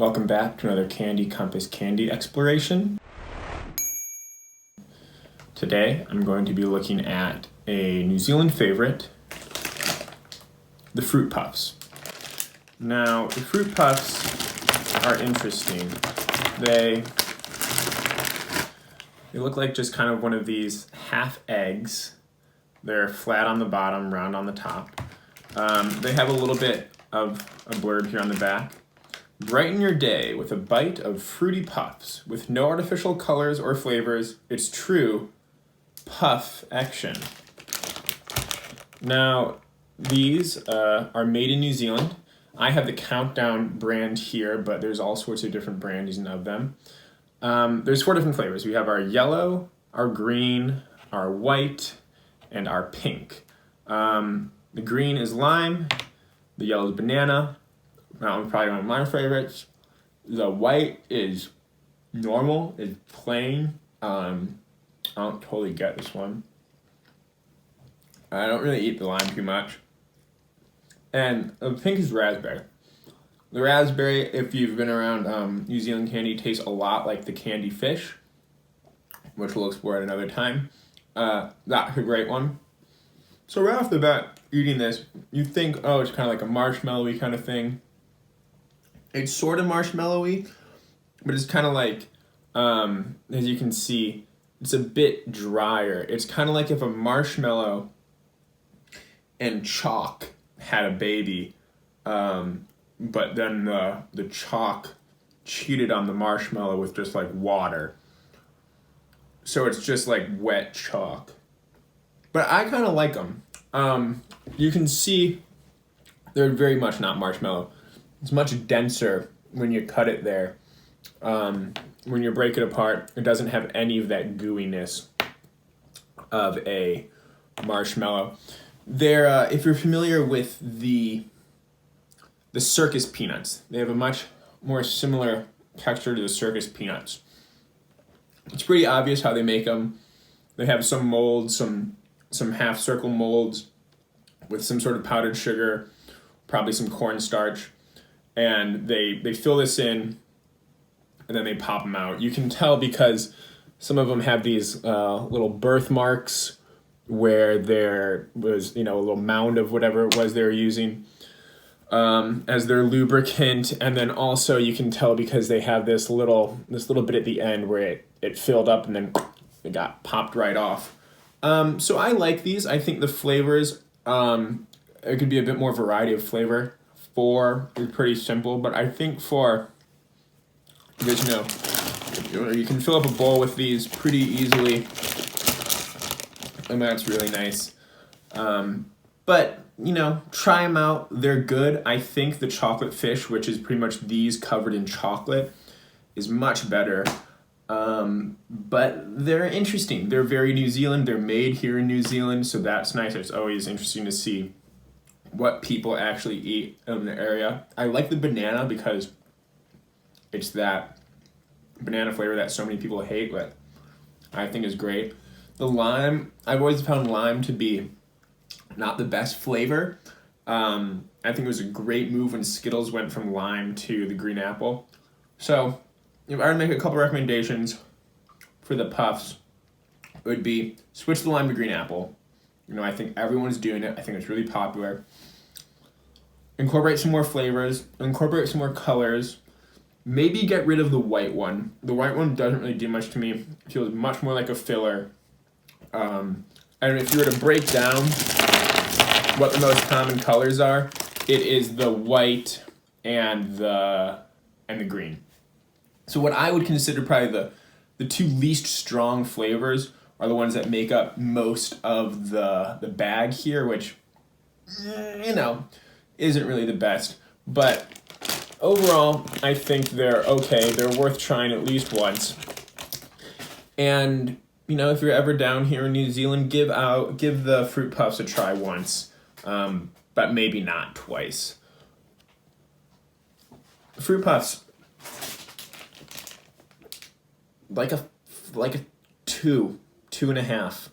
Welcome back to another Candy Compass candy exploration. Today I'm going to be looking at a New Zealand favorite, the Fruit Puffs. Now, the Fruit Puffs are interesting. They look like just kind of one of these half eggs. They're flat on the bottom, round on the top. They have a little bit of a blurb here on the back. Brighten your day with a bite of fruity puffs. With no artificial colors or flavors, it's true puff action. Now, these are made in New Zealand. I have the Countdown brand here, but there's all sorts of different brands of them. There's 4 different flavors. We have our yellow, our green, our white, and our pink. The green is lime, the yellow is banana. That one's probably one of my favorites. The white is normal, is plain. I don't totally get this one. I don't really eat the lime too much. And the pink is raspberry. The raspberry, if you've been around New Zealand candy, tastes a lot like the candy fish, which we'll explore at another time. That's a great one. So right off the bat, eating this, you think, oh, it's kind of like a marshmallowy kind of thing. It's sort of marshmallowy, but it's kind of like, as you can see, it's a bit drier. It's kind of like if a marshmallow and chalk had a baby, but then the chalk cheated on the marshmallow with just like water. So it's just like wet chalk. But I kind of like them. You can see they're very much not marshmallow. It's much denser when you cut it there. When you break it apart, it doesn't have any of that gooiness of a marshmallow. They're, if you're familiar with the circus peanuts, they have a much more similar texture to the circus peanuts. It's pretty obvious how they make them. They have some molds, some half circle molds with some sort of powdered sugar, probably some cornstarch. And they fill this in, and then they pop them out. You can tell because some of them have these little birthmarks where there was, a little mound of whatever it was they were using as their lubricant. And then also you can tell because they have this little bit at the end where it filled up and then it got popped right off. So I like these. I think the flavors, it could be a bit more variety of flavor. 4 is pretty simple, but I think for, because you can fill up a bowl with these pretty easily, and that's really nice. But try them out. They're good. I think the chocolate fish, which is pretty much these covered in chocolate, is much better. But they're interesting. They're very New Zealand. They're made here in New Zealand, so that's nice. It's always interesting to see what people actually eat in the area. I like the banana because it's that banana flavor that so many people hate, but I think is great. The lime, I've always found lime to be not the best flavor. I think it was a great move when Skittles went from lime to the green apple. So if I were to make a couple recommendations for the puffs, it would be switch the lime to green apple. I think everyone's doing it. I think it's really popular. Incorporate some more flavors. Incorporate some more colors. Maybe get rid of the white one. The white one doesn't really do much to me. It feels much more like a filler. And if you were to break down what the most common colors are, it is the white and the green. So what I would consider probably the 2 least strong flavors are the ones that make up most of the bag here, which, isn't really the best. But overall, I think they're okay. They're worth trying at least once. And, if you're ever down here in New Zealand, give the Fruit Puffs a try once, but maybe not twice. Fruit Puffs, like a 2.5.